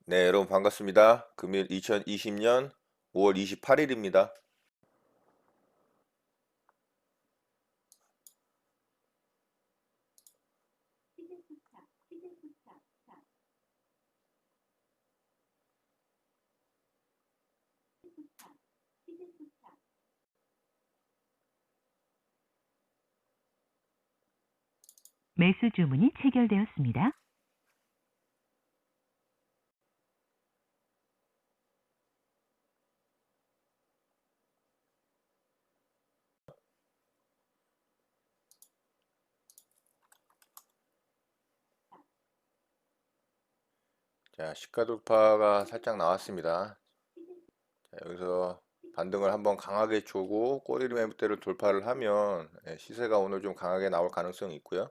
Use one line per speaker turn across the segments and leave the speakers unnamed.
네, 여러분 반갑습니다. 금일 2020년 5월 28일입니다.
매수 주문이 체결되었습니다.
자, 시가 돌파가 살짝 나왔습니다. 자, 여기서 반등을 한번 강하게 주고 꼬리 매물대를 돌파를 하면 시세가 오늘 좀 강하게 나올 가능성이 있고요.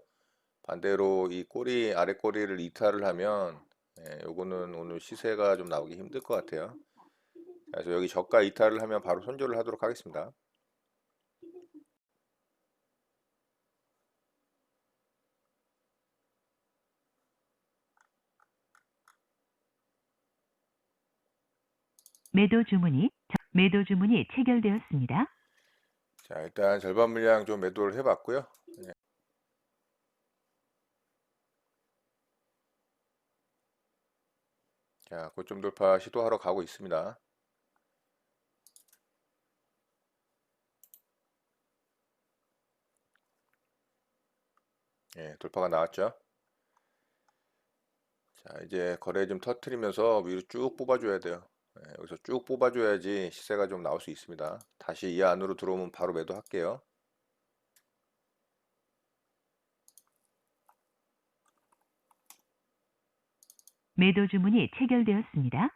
반대로 이 꼬리 아래 꼬리를 이탈을 하면 요거는 오늘 시세가 좀 나오기 힘들 것 같아요. 자, 그래서 여기 저가 이탈을 하면 바로 손절을 하도록 하겠습니다.
매도 주문이 체결되었습니다.
자, 일단 절반 물량 좀 매도를 해봤고요. 자, 고점 돌파 시도하러 가고 있습니다. 돌파가 나왔죠. 자, 이제 거래 좀 터트리면서 위로 쭉 뽑아줘야 돼요. 여기서 쭉 뽑아줘야지 시세가 좀 나올 수 있습니다. 다시 이 안으로 들어오면 바로 매도할게요.
매도 주문이 체결되었습니다.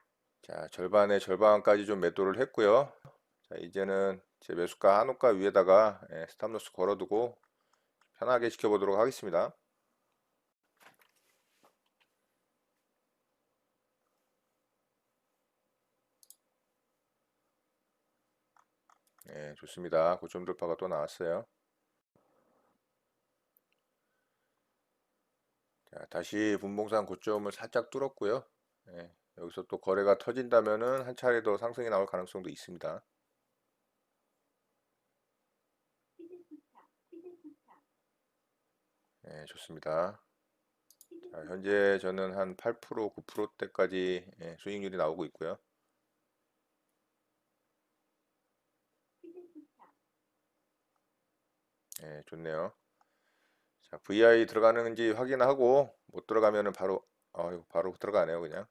자, 절반의 절반까지 좀 매도를 했고요. 자, 이제는 제 매수가 한호가 위에다가 스탑로스 걸어두고 편하게 지켜보도록 하겠습니다. 좋습니다. 고점 돌파가 또 나왔어요. 자, 다시 분봉상 고점을 살짝 뚫었고요. 여기서 또 거래가 터진다면은 한 차례 더 상승이 나올 가능성도 있습니다. 좋습니다. 자, 현재 저는 한 8%, 9%대까지 수익률이 나오고 있고요. 좋네요. 자, VI 들어가는지 확인하고 못 들어가면은 바로 들어가네요, 그냥.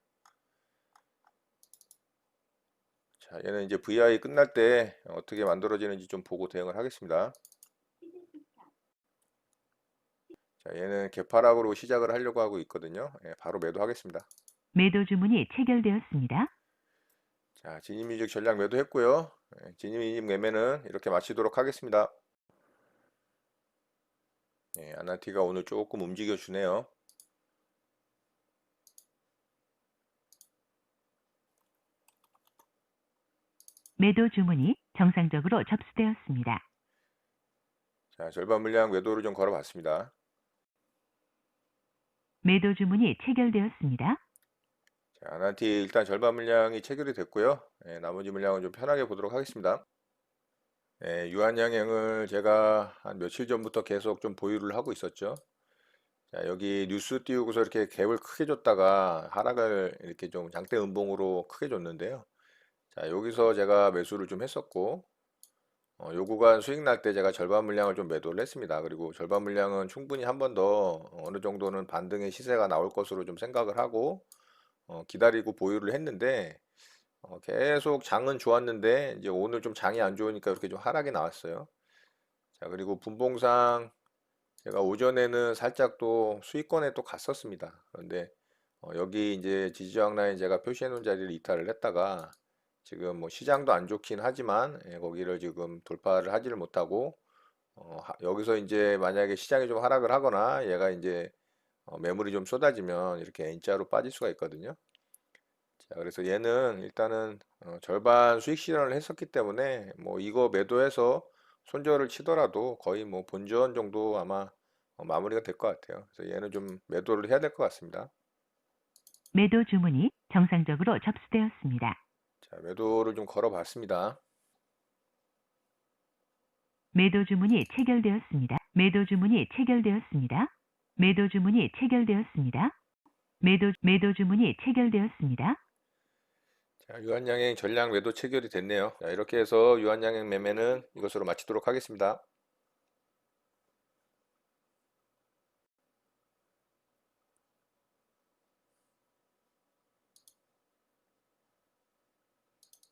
자, 얘는 이제 VI 끝날 때 어떻게 만들어지는지 좀 보고 대응을 하겠습니다. 자, 얘는 개파락으로 시작을 하려고 하고 있거든요. 바로 매도하겠습니다.
매도 주문이 체결되었습니다.
자, 진입이직 전략 매도했고요. 진입이직 매매는 이렇게 마치도록 하겠습니다. 아나티가 오늘 조금 움직여 주네요.
매도 주문이 정상적으로 접수되었습니다.
자, 절반 물량 매도를 좀 걸어봤습니다.
매도 주문이 체결되었습니다.
자, 아나티 일단 절반 물량이 체결이 됐고요. 나머지 물량은 좀 편하게 보도록 하겠습니다. 유한양행을 제가 한 며칠 전부터 계속 좀 보유를 하고 있었죠. 자, 여기 뉴스 띄우고서 이렇게 갭을 크게 줬다가 하락을 이렇게 좀 장대 음봉으로 크게 줬는데요. 자, 여기서 제가 매수를 좀 했었고, 요 구간 수익 날 때 제가 절반 물량을 좀 매도를 했습니다. 그리고 절반 물량은 충분히 한 번 더 어느 정도는 반등의 시세가 나올 것으로 좀 생각을 하고 기다리고 보유를 했는데 계속 장은 좋았는데 이제 오늘 좀 장이 안 좋으니까 이렇게 좀 하락이 나왔어요. 자, 그리고 분봉상 제가 오전에는 살짝 또 수익권에 또 갔었습니다. 그런데 여기 이제 지지저항 라인 제가 표시해 놓은 자리를 이탈을 했다가 지금 뭐 시장도 안 좋긴 하지만 거기를 지금 돌파를 하지를 못하고 여기서 이제 만약에 시장이 좀 하락을 하거나 얘가 이제 매물이 좀 쏟아지면 이렇게 N자로 빠질 수가 있거든요. 자, 그래서 얘는 일단은 절반 수익 실현을 했었기 때문에 뭐 이거 매도해서 손절을 치더라도 거의 뭐 본전 정도 아마 마무리가 될 것 같아요. 그래서 얘는 좀 매도를 해야 될 것 같습니다.
매도 주문이 정상적으로 접수되었습니다.
자, 매도를 좀 걸어봤습니다.
매도 주문이 체결되었습니다. 매도 주문이 체결되었습니다. 매도 주문이 체결되었습니다. 매도 주문이 체결되었습니다.
자, 유한양행 전량 매도 체결이 됐네요. 자, 이렇게 해서 유한양행 매매는 이것으로 마치도록 하겠습니다.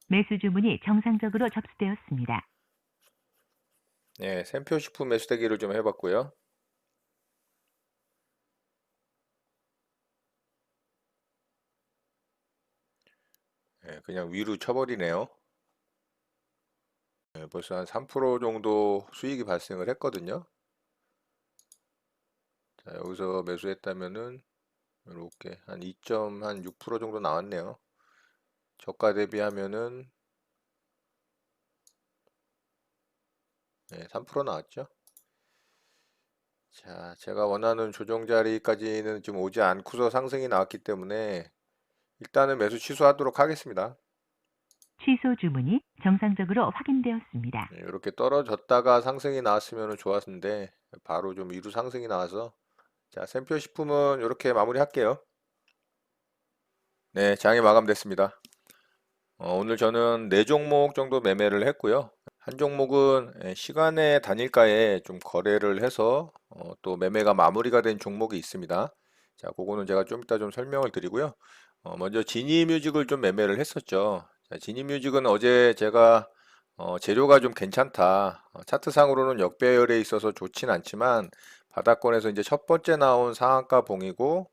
매수 주문이 정상적으로 접수되었습니다.
네, 샘표식품 매수대기를 좀 해봤고요. 네, 그냥 위로 쳐버리네요. 네, 벌써 한 3% 정도 수익이 발생을 했거든요. 자, 여기서 매수했다면은 이렇게 한 2.6% 정도 나왔네요. 저가 대비하면은 3% 나왔죠. 자, 제가 원하는 조정 자리까지는 지금 오지 않고서 상승이 나왔기 때문에 일단은 매수 취소하도록 하겠습니다.
취소 주문이 정상적으로 확인되었습니다.
이렇게 떨어졌다가 상승이 나왔으면 좋았는데 바로 좀 위로 상승이 나와서 자, 샘표식품은 이렇게 마무리할게요. 네, 장이 마감됐습니다. 오늘 저는 4종목 정도 매매를 했고요. 한 종목은 시간의 단일가에 좀 거래를 해서 또 매매가 마무리가 된 종목이 있습니다. 자, 그거는 제가 좀 이따 좀 설명을 드리고요. 먼저 지니뮤직을 좀 매매를 했었죠. 자, 지니뮤직은 어제 제가 재료가 좀 괜찮다. 차트상으로는 역배열에 있어서 좋진 않지만 바닥권에서 이제 첫 번째 나온 상한가 봉이고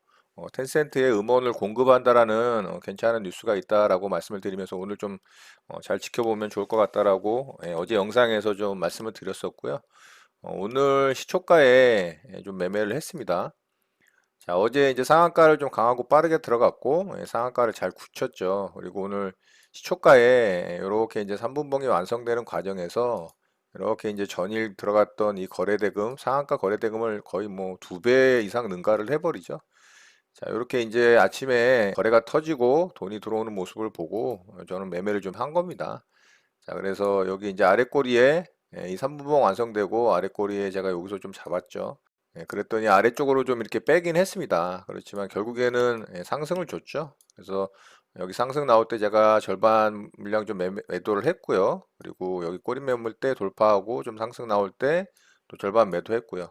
텐센트에 음원을 공급한다라는 괜찮은 뉴스가 있다라고 말씀을 드리면서 오늘 좀 잘 지켜보면 좋을 것 같다라고 어제 영상에서 좀 말씀을 드렸었고요. 오늘 시초가에 좀 매매를 했습니다. 자, 어제 이제 상한가를 좀 강하고 빠르게 들어갔고 상한가를 잘 굳혔죠. 그리고 오늘 시초가에 이렇게 이제 3분봉이 완성되는 과정에서 이렇게 이제 전일 들어갔던 이 거래대금, 상한가 거래대금을 거의 뭐 2배 이상 능가를 해버리죠. 자, 이렇게 이제 아침에 거래가 터지고 돈이 들어오는 모습을 보고 저는 매매를 좀 한 겁니다. 자, 그래서 여기 이제 아랫꼬리에 이 3분봉 완성되고 아랫꼬리에 제가 여기서 좀 잡았죠. 그랬더니 아래쪽으로 좀 이렇게 빼긴 했습니다. 그렇지만 결국에는 상승을 줬죠. 그래서 여기 상승 나올 때 제가 절반 물량 좀 매도를 했고요. 그리고 여기 꼬리 매물 때 돌파하고 좀 상승 나올 때 또 절반 매도했고요.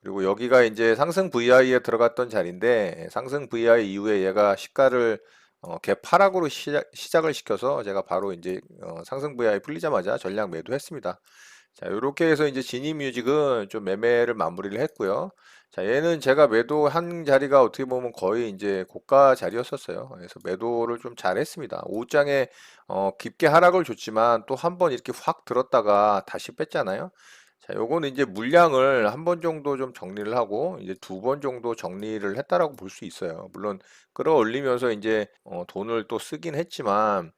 그리고 여기가 이제 상승 VI에 들어갔던 자리인데 상승 VI 이후에 얘가 시가를 갭 하락으로 시작을 시켜서 제가 바로 이제 상승 VI 풀리자마자 전량 매도했습니다. 자, 이렇게 해서 이제 지니뮤직은 좀 매매를 마무리를 했고요. 자, 얘는 제가 매도한 자리가 어떻게 보면 거의 이제 고가 자리였었어요. 그래서 매도를 좀 잘했습니다. 오후장에 깊게 하락을 줬지만 또 한 번 이렇게 확 들었다가 다시 뺐잖아요. 자, 요거는 이제 물량을 한 번 정도 좀 정리를 하고 이제 2번 정도 정리를 했다라고 볼 수 있어요. 물론 끌어올리면서 이제 돈을 또 쓰긴 했지만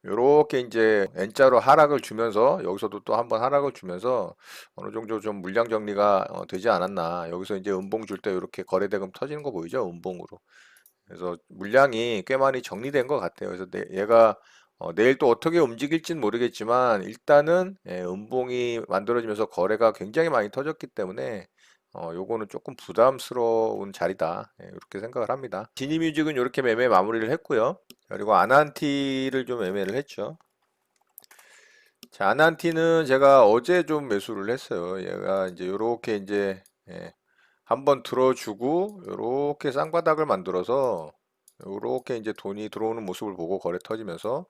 요렇게 이제 N자로 하락을 주면서 여기서도 또 한번 하락을 주면서 어느 정도 좀 물량 정리가 되지 않았나. 여기서 이제 음봉 줄 때 이렇게 거래대금 터지는 거 보이죠? 음봉으로. 그래서 물량이 꽤 많이 정리된 것 같아요. 그래서 얘가 내일 또 어떻게 움직일지는 모르겠지만 일단은 음봉이 만들어지면서 거래가 굉장히 많이 터졌기 때문에 요거는 조금 부담스러운 자리다. 이렇게 생각을 합니다. 지니뮤직은 이렇게 매매 마무리를 했고요. 그리고 아난티를 좀 매매를 했죠. 자, 아난티는 제가 어제 좀 매수를 했어요. 얘가 이제 요렇게 이제 한번 들어주고 요렇게 쌍바닥을 만들어서 요렇게 이제 돈이 들어오는 모습을 보고 거래 터지면서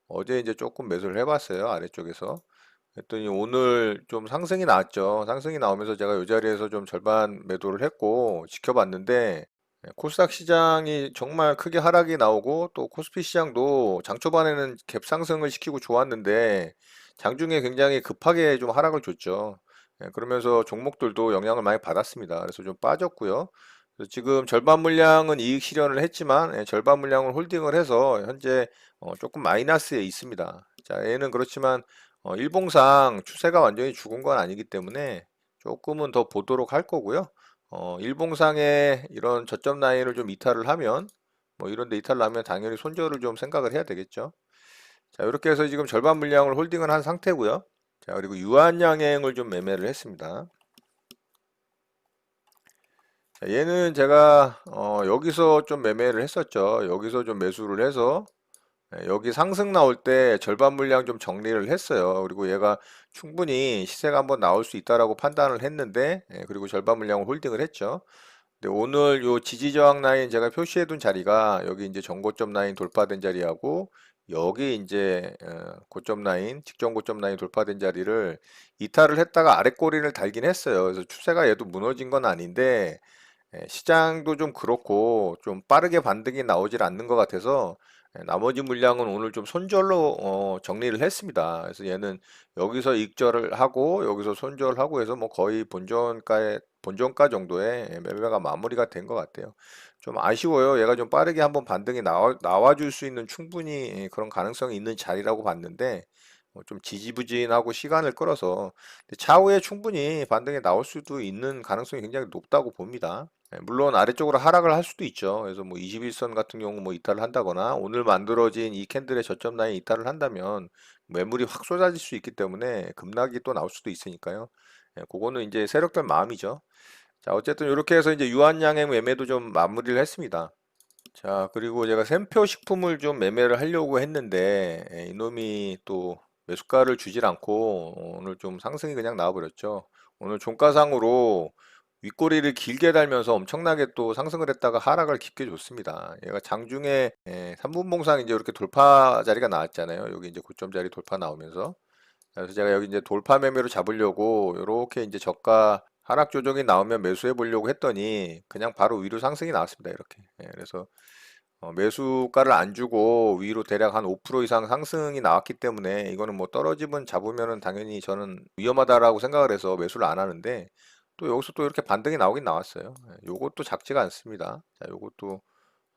어제 이제 조금 매수를 해봤어요. 아래쪽에서. 했더니 오늘 좀 상승이 나왔죠. 상승이 나오면서 제가 이 자리에서 좀 절반 매도를 했고 지켜봤는데 코스닥 시장이 정말 크게 하락이 나오고 또 코스피 시장도 장 초반에는 갭 상승을 시키고 좋았는데 장중에 굉장히 급하게 좀 하락을 줬죠. 그러면서 종목들도 영향을 많이 받았습니다. 그래서 좀 빠졌고요. 그래서 지금 절반 물량은 이익 실현을 했지만 절반 물량을 홀딩을 해서 현재 조금 마이너스에 있습니다. 자, 얘는 그렇지만 일봉상 추세가 완전히 죽은 건 아니기 때문에 조금은 더 보도록 할 거고요. 일봉상의 이런 저점 라인을 좀 이탈을 하면 뭐 이런 데 이탈 나면 당연히 손절을 좀 생각을 해야 되겠죠. 자, 이렇게 해서 지금 절반 물량을 홀딩을 한 상태고요. 자, 그리고 유한양행을 좀 매매를 했습니다. 자, 얘는 제가 여기서 좀 매매를 했었죠. 여기서 좀 매수를 해서 여기 상승 나올 때 절반 물량 좀 정리를 했어요. 그리고 얘가 충분히 시세가 한번 나올 수 있다라고 판단을 했는데, 그리고 절반 물량을 홀딩을 했죠. 근데 오늘 요 지지 저항 라인 제가 표시해 둔 자리가 여기 이제 전고점 라인 돌파된 자리하고 여기 이제 고점 라인, 직전 고점 라인 돌파된 자리를 이탈을 했다가 아래 꼬리를 달긴 했어요. 그래서 추세가 얘도 무너진 건 아닌데 시장도 좀 그렇고 좀 빠르게 반등이 나오질 않는 것 같아서 나머지 물량은 오늘 좀 손절로 정리를 했습니다. 그래서 얘는 여기서 익절을 하고 여기서 손절을 하고 해서 뭐 거의 본전가 정도의 매매가 마무리가 된 것 같아요. 좀 아쉬워요. 얘가 좀 빠르게 한번 반등이 나와줄 수 있는 충분히 그런 가능성이 있는 자리라고 봤는데 좀 지지부진하고 시간을 끌어서 근데 차후에 충분히 반등이 나올 수도 있는 가능성이 굉장히 높다고 봅니다. 물론 아래쪽으로 하락을 할 수도 있죠. 그래서 뭐 21선 같은 경우 뭐 이탈을 한다거나 오늘 만들어진 이 캔들의 저점 라인 이탈을 한다면 매물이 확 쏟아질 수 있기 때문에 급락이 또 나올 수도 있으니까요. 그거는 이제 세력들 마음이죠. 자, 어쨌든 이렇게 해서 이제 유한양행 매매도 좀 마무리를 했습니다. 자, 그리고 제가 샘표 식품을 좀 매매를 하려고 했는데 이놈이 또 매수가를 주질 않고 오늘 좀 상승이 그냥 나와버렸죠. 오늘 종가상으로 윗꼬리를 길게 달면서 엄청나게 또 상승을 했다가 하락을 깊게 줬습니다. 얘가 장중에 3분봉상 이제 이렇게 돌파 자리가 나왔잖아요. 여기 이제 고점 자리 돌파 나오면서 그래서 제가 여기 이제 돌파 매매로 잡으려고 이렇게 이제 저가 하락 조정이 나오면 매수해 보려고 했더니 그냥 바로 위로 상승이 나왔습니다. 이렇게. 그래서 매수가를 안 주고 위로 대략 한 5% 이상 상승이 나왔기 때문에 이거는 뭐 떨어지면 잡으면은 당연히 저는 위험하다라고 생각을 해서 매수를 안 하는데 또 여기서 또 이렇게 반등이 나오긴 나왔어요. 요것도 작지가 않습니다. 자, 요것도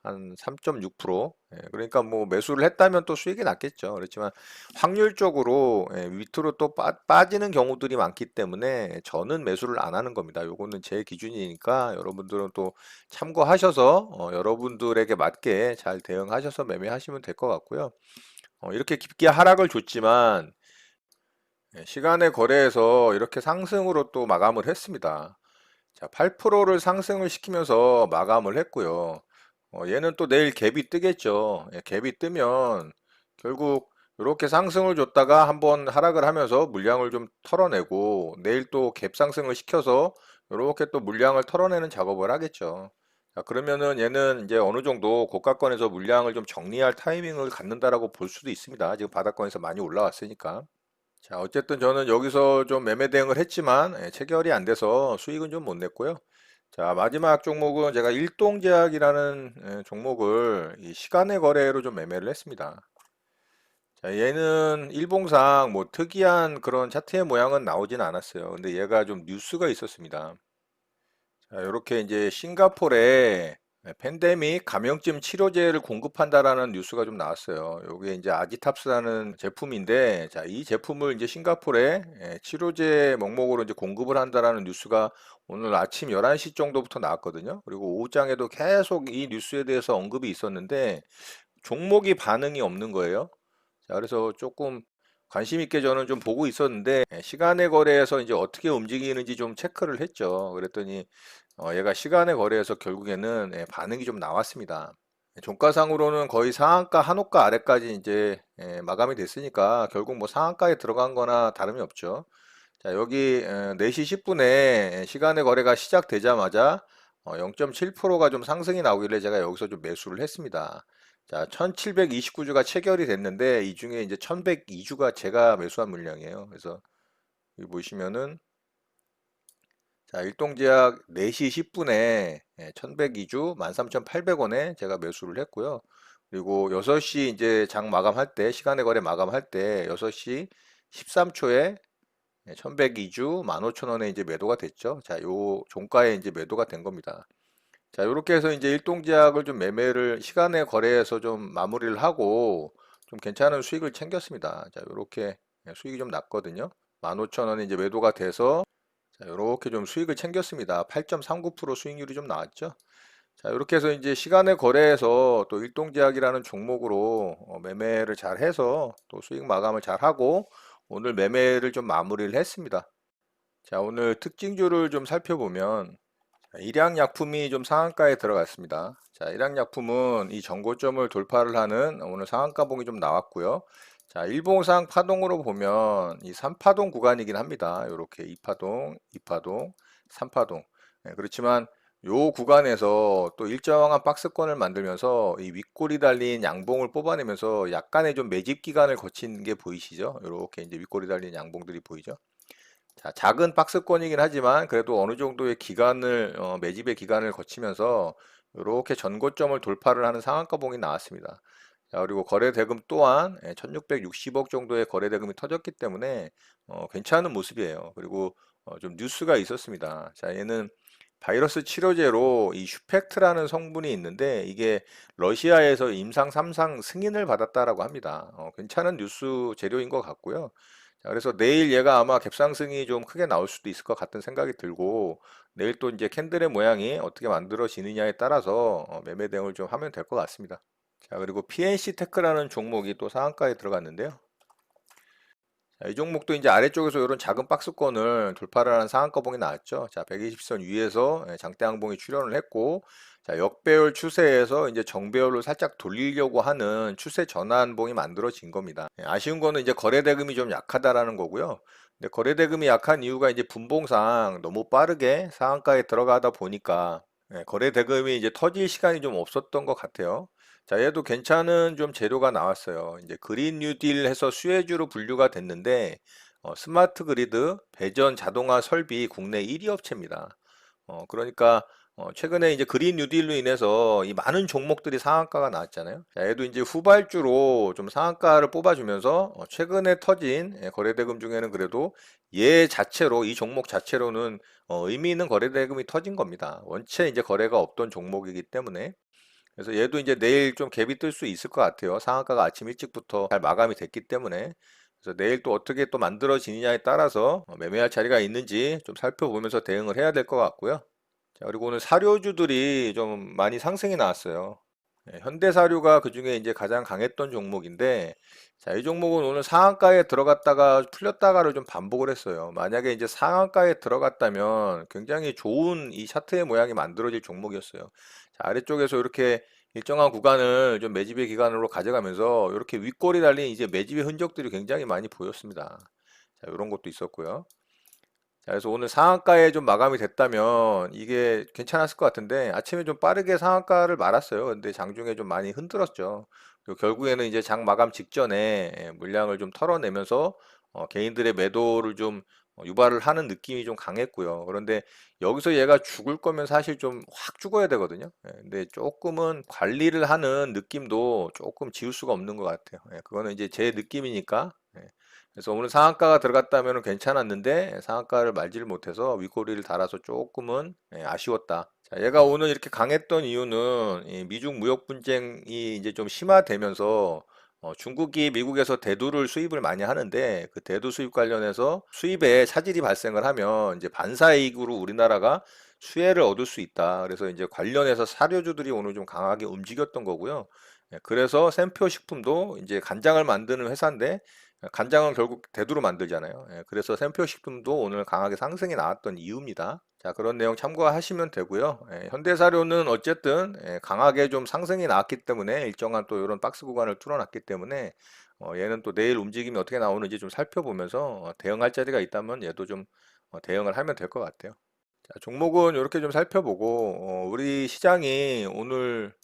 한 3.6%. 그러니까 뭐 매수를 했다면 또 수익이 났겠죠. 그렇지만 확률적으로 밑으로 또 빠지는 경우들이 많기 때문에 저는 매수를 안 하는 겁니다. 요거는 제 기준이니까 여러분들은 또 참고하셔서 여러분들에게 맞게 잘 대응하셔서 매매하시면 될 것 같고요. 이렇게 깊게 하락을 줬지만 시간의 거래에서 이렇게 상승으로 또 마감을 했습니다. 자, 8%를 상승을 시키면서 마감을 했고요. 얘는 또 내일 갭이 뜨겠죠. 갭이 뜨면 결국 이렇게 상승을 줬다가 한번 하락을 하면서 물량을 좀 털어내고 내일 또 갭 상승을 시켜서 이렇게 또 물량을 털어내는 작업을 하겠죠. 자, 그러면은 얘는 이제 어느 정도 고가권에서 물량을 좀 정리할 타이밍을 갖는다라고 볼 수도 있습니다. 지금 바닥권에서 많이 올라왔으니까. 자, 어쨌든 저는 여기서 좀 매매 대응을 했지만 체결이 안 돼서 수익은 좀 못 냈고요. 자, 마지막 종목은 제가 일동제약이라는 종목을 이 시간의 거래로 좀 매매를 했습니다. 자, 얘는 일봉상 뭐 특이한 그런 차트의 모양은 나오진 않았어요. 근데 얘가 좀 뉴스가 있었습니다. 자, 이렇게 이제 싱가포르에 팬데믹 감염증 치료제를 공급한다라는 뉴스가 좀 나왔어요. 이게 이제 아지탑스라는 제품인데, 자, 이 제품을 이제 싱가포르에 치료제 목록으로 이제 공급을 한다라는 뉴스가 오늘 아침 11시 정도부터 나왔거든요. 그리고 오후장에도 계속 이 뉴스에 대해서 언급이 있었는데, 종목이 반응이 없는 거예요. 자, 그래서 조금 관심 있게 저는 좀 보고 있었는데 시간의 거래에서 이제 어떻게 움직이는지 좀 체크를 했죠. 그랬더니 얘가 시간의 거래에서 결국에는 반응이 좀 나왔습니다. 종가상으로는 거의 상한가, 한호가 아래까지 이제 마감이 됐으니까 결국 뭐 상한가에 들어간 거나 다름이 없죠. 자, 여기 4시 10분에 시간의 거래가 시작되자마자 0.7%가 좀 상승이 나오길래 제가 여기서 좀 매수를 했습니다. 자, 1729주가 체결이 됐는데 이 중에 이제 1102주가 제가 매수한 물량이에요. 그래서 여기 보시면은 자, 일동제약 4시 10분에 1102주 13,800원에 제가 매수를 했고요. 그리고 6시 이제 장 마감할 때 시간의 거래 마감할 때 6시 13초에 1102주 15,000원에 이제 매도가 됐죠. 자, 요 종가에 이제 매도가 된 겁니다. 자, 요렇게 해서 이제 일동제약을 좀 매매를 시간의 거래에서 좀 마무리를 하고 좀 괜찮은 수익을 챙겼습니다. 자, 요렇게 수익이 좀 났거든요. 15,000원에 이제 매도가 돼서 자, 요렇게 좀 수익을 챙겼습니다. 8.39% 수익률이 좀 나왔죠. 자, 이렇게 해서 이제 시간의 거래에서 또 일동제약이라는 종목으로 매매를 잘 해서 또 수익 마감을 잘 하고 오늘 매매를 좀 마무리를 했습니다. 자, 오늘 특징주를 좀 살펴보면 일양약품이 좀 상한가에 들어갔습니다. 자, 일양약품은 이 전고점을 돌파를 하는 오늘 상한가봉이 좀 나왔고요. 자, 일봉상 파동으로 보면 이 3파동 구간이긴 합니다. 이렇게 2파동, 2파동, 3파동. 그렇지만 요 구간에서 또 일정한 박스권을 만들면서 이 윗골이 달린 양봉을 뽑아내면서 약간의 좀 매집 기간을 거친 게 보이시죠? 이렇게 이제 윗골이 달린 양봉들이 보이죠? 자, 작은 박스권이긴 하지만 그래도 어느 정도의 기간을 매집의 기간을 거치면서 이렇게 전고점을 돌파를 하는 상한가봉이 나왔습니다. 자, 그리고 거래 대금 또한 1660억 정도의 거래 대금이 터졌기 때문에 괜찮은 모습이에요. 그리고 좀 뉴스가 있었습니다. 자, 얘는 바이러스 치료제로 이 슈펙트라는 성분이 있는데 이게 러시아에서 임상 3상 승인을 받았다라고 합니다. 괜찮은 뉴스 재료인 것 같고요. 자, 그래서 내일 얘가 아마 갭상승이 좀 크게 나올 수도 있을 것 같은 생각이 들고 내일 또 이제 캔들의 모양이 어떻게 만들어지느냐에 따라서 매매 대응을 좀 하면 될 것 같습니다. 자, 그리고 PNC 테크라는 종목이 또 상한가에 들어갔는데요. 자, 이 종목도 이제 아래쪽에서 이런 작은 박스권을 돌파를 하는 상한가봉이 나왔죠. 자, 120선 위에서 장대 항봉이 출현을 했고, 자, 역배열 추세에서 이제 정배열로 살짝 돌리려고 하는 추세 전환봉이 만들어진 겁니다. 아쉬운 거는 이제 거래 대금이 좀 약하다라는 거고요. 근데 거래 대금이 약한 이유가 이제 분봉상 너무 빠르게 상한가에 들어가다 보니까 거래 대금이 이제 터질 시간이 좀 없었던 것 같아요. 자, 얘도 괜찮은 좀 재료가 나왔어요. 이제 그린 뉴딜 해서 수혜주로 분류가 됐는데, 스마트 그리드, 배전 자동화 설비 국내 1위 업체입니다. 그러니까, 최근에 이제 그린 뉴딜로 인해서 이 많은 종목들이 상한가가 나왔잖아요. 자, 얘도 이제 후발주로 좀 상한가를 뽑아주면서, 최근에 터진 거래대금 중에는 그래도 얘 자체로, 이 종목 자체로는 의미 있는 거래대금이 터진 겁니다. 원체 이제 거래가 없던 종목이기 때문에. 그래서 얘도 이제 내일 좀 갭이 뜰 수 있을 것 같아요. 상한가가 아침 일찍부터 잘 마감이 됐기 때문에. 그래서 내일 또 어떻게 또 만들어지느냐에 따라서 매매할 자리가 있는지 좀 살펴보면서 대응을 해야 될 것 같고요. 자, 그리고 오늘 사료주들이 좀 많이 상승이 나왔어요. 현대사료가 그중에 이제 가장 강했던 종목인데, 자, 이 종목은 오늘 상한가에 들어갔다가 풀렸다가를 좀 반복을 했어요. 만약에 이제 상한가에 들어갔다면 굉장히 좋은 이 차트의 모양이 만들어질 종목이었어요. 자, 아래쪽에서 이렇게 일정한 구간을 좀 매집의 기간으로 가져가면서 이렇게 윗골이 달린 이제 매집의 흔적들이 굉장히 많이 보였습니다. 자, 이런 것도 있었고요. 자, 그래서 오늘 상한가에 좀 마감이 됐다면 이게 괜찮았을 것 같은데 아침에 좀 빠르게 상한가를 말았어요. 근데 장중에 좀 많이 흔들었죠. 그리고 결국에는 이제 장 마감 직전에 물량을 좀 털어내면서 개인들의 매도를 좀 유발을 하는 느낌이 좀 강했고요. 그런데 여기서 얘가 죽을 거면 사실 좀 확 죽어야 되거든요. 근데 조금은 관리를 하는 느낌도 조금 지울 수가 없는 것 같아요. 그거는 이제 제 느낌이니까. 그래서 오늘 상한가가 들어갔다면 괜찮았는데 상한가를 말지를 못해서 윗꼬리를 달아서 조금은 아쉬웠다. 자, 얘가 오늘 이렇게 강했던 이유는 이 미중 무역 분쟁이 이제 좀 심화되면서 중국이 미국에서 대두를 수입을 많이 하는데 그 대두 수입 관련해서 수입에 차질이 발생을 하면 이제 반사이익으로 우리나라가 수혜를 얻을 수 있다. 그래서 이제 관련해서 사료주들이 오늘 좀 강하게 움직였던 거고요. 그래서 샘표 식품도 이제 간장을 만드는 회사인데 간장은 결국 대두로 만들잖아요. 그래서 샘표식품도 오늘 강하게 상승이 나왔던 이유입니다. 자, 그런 내용 참고하시면 되고요. 현대사료는 어쨌든 강하게 좀 상승이 나왔기 때문에 일정한 또 이런 박스 구간을 뚫어놨기 때문에 얘는 또 내일 움직임이 어떻게 나오는지 좀 살펴보면서 대응할 자리가 있다면 얘도 좀 대응을 하면 될 것 같아요. 자, 종목은 이렇게 좀 살펴보고 우리 시장이 오늘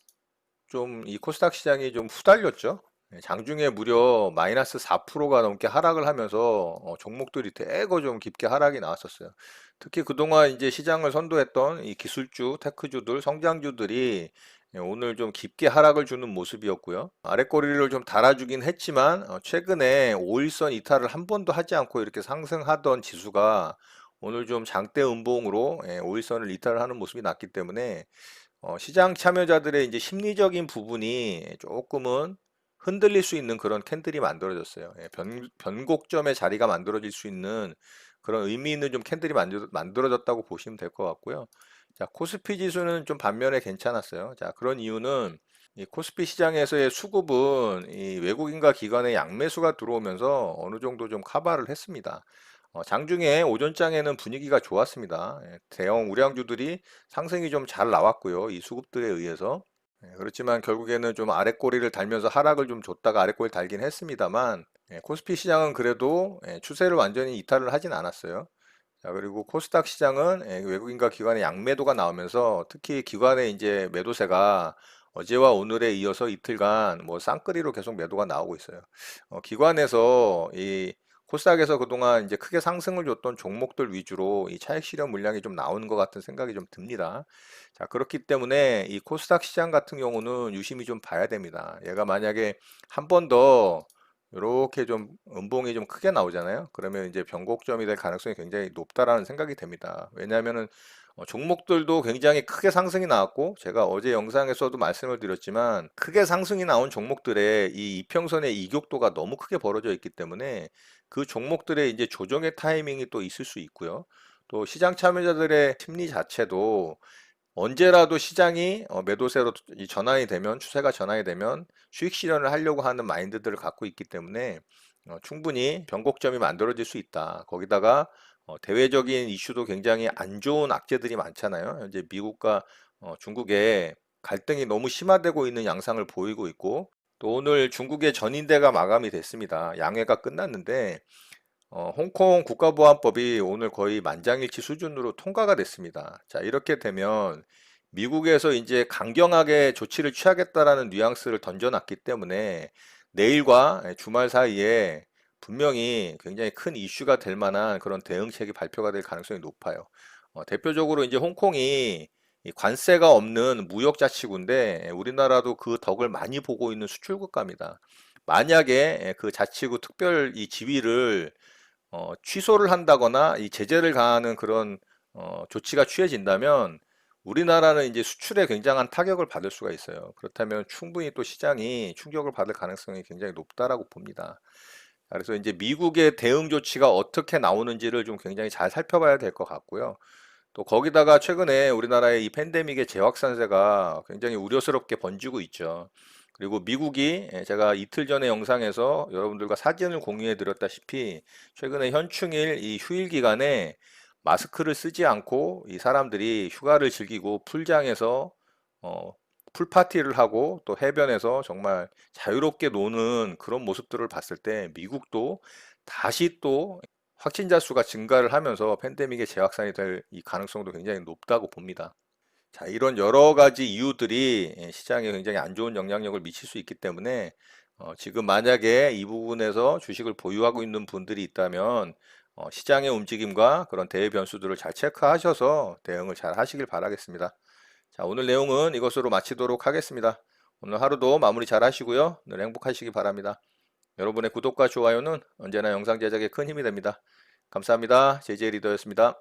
좀 이 코스닥 시장이 좀 후달렸죠. 장중에 무려 마이너스 4%가 넘게 하락을 하면서 종목들이 대거 좀 깊게 하락이 나왔었어요. 특히 그동안 이제 시장을 선도했던 이 기술주, 테크주들, 성장주들이 오늘 좀 깊게 하락을 주는 모습이었고요. 아랫꼬리를 좀 달아주긴 했지만 최근에 5일선 이탈을 한 번도 하지 않고 이렇게 상승하던 지수가 오늘 좀 장대 음봉으로 5일선을 이탈을 하는 모습이 났기 때문에 시장 참여자들의 이제 심리적인 부분이 조금은 흔들릴 수 있는 그런 캔들이 만들어졌어요. 변곡점의 자리가 만들어질 수 있는 그런 의미 있는 좀 캔들이 만들어졌다고 보시면 될 것 같고요. 자, 코스피 지수는 좀 반면에 괜찮았어요. 자, 그런 이유는 이 코스피 시장에서의 수급은 이 외국인과 기관의 양매수가 들어오면서 어느 정도 좀 커버를 했습니다. 장중에 오전장에는 분위기가 좋았습니다. 예, 대형 우량주들이 상승이 좀 잘 나왔고요. 이 수급들에 의해서. 예, 그렇지만 결국에는 좀 아랫꼬리를 달면서 하락을 좀 줬다가 아랫꼬리를 달긴 했습니다만, 코스피 시장은 그래도 추세를 완전히 이탈을 하진 않았어요. 자, 그리고 코스닥 시장은 외국인과 기관의 양매도가 나오면서 특히 기관의 이제 매도세가 어제와 오늘에 이어서 이틀간 뭐 쌍끌이로 계속 매도가 나오고 있어요. 기관에서 이 코스닥에서 그동안 이제 크게 상승을 줬던 종목들 위주로 이 차익 실현 물량이 좀 나오는 것 같은 생각이 좀 듭니다. 자, 그렇기 때문에 이 코스닥 시장 같은 경우는 유심히 좀 봐야 됩니다. 얘가 만약에 한 번 더 이렇게 좀 음봉이 좀 크게 나오잖아요. 그러면 이제 변곡점이 될 가능성이 굉장히 높다라는 생각이 됩니다. 왜냐하면은 종목들도 굉장히 크게 상승이 나왔고 제가 어제 영상에서도 말씀을 드렸지만 크게 상승이 나온 종목들의 이 이평선의 이격도가 너무 크게 벌어져 있기 때문에 그 종목들의 이제 조정의 타이밍이 또 있을 수 있고요. 또 시장 참여자들의 심리 자체도 언제라도 시장이 매도세로 전환이 되면 추세가 전환이 되면 수익 실현을 하려고 하는 마인드들을 갖고 있기 때문에 충분히 변곡점이 만들어질 수 있다. 거기다가 대외적인 이슈도 굉장히 안 좋은 악재들이 많잖아요. 현재 미국과 중국의 갈등이 너무 심화되고 있는 양상을 보이고 있고 또 오늘 중국의 전인대가 마감이 됐습니다. 양회가 끝났는데 홍콩 국가보안법이 오늘 거의 만장일치 수준으로 통과가 됐습니다. 자, 이렇게 되면 미국에서 이제 강경하게 조치를 취하겠다라는 뉘앙스를 던져놨기 때문에 내일과 주말 사이에 분명히 굉장히 큰 이슈가 될 만한 그런 대응책이 발표가 될 가능성이 높아요. 대표적으로 이제 홍콩이 이 관세가 없는 무역자치구인데 우리나라도 그 덕을 많이 보고 있는 수출국가입니다. 만약에 그 자치구 특별 이 지위를 취소를 한다거나 이 제재를 가하는 그런 조치가 취해진다면 우리나라는 이제 수출에 굉장한 타격을 받을 수가 있어요. 그렇다면 충분히 또 시장이 충격을 받을 가능성이 굉장히 높다라고 봅니다. 그래서 이제 미국의 대응 조치가 어떻게 나오는지를 좀 굉장히 잘 살펴봐야 될 것 같고요. 또 거기다가 최근에 우리나라의 이 팬데믹의 재확산세가 굉장히 우려스럽게 번지고 있죠. 그리고 미국이 제가 이틀 전에 영상에서 여러분들과 사진을 공유해 드렸다시피 최근에 현충일 이 휴일 기간에 마스크를 쓰지 않고 이 사람들이 휴가를 즐기고 풀장에서 어, 풀파티를 하고 또 해변에서 정말 자유롭게 노는 그런 모습들을 봤을 때 미국도 다시 또 확진자 수가 증가를 하면서 팬데믹의 재확산이 될 이 가능성도 굉장히 높다고 봅니다. 자, 이런 여러 가지 이유들이 시장에 굉장히 안 좋은 영향력을 미칠 수 있기 때문에 지금 만약에 이 부분에서 주식을 보유하고 있는 분들이 있다면 시장의 움직임과 그런 대외 변수들을 잘 체크하셔서 대응을 잘 하시길 바라겠습니다. 자, 오늘 내용은 이것으로 마치도록 하겠습니다. 오늘 하루도 마무리 잘 하시고요. 늘 행복하시기 바랍니다. 여러분의 구독과 좋아요는 언제나 영상 제작에 큰 힘이 됩니다. 감사합니다. 제이제이 리더였습니다.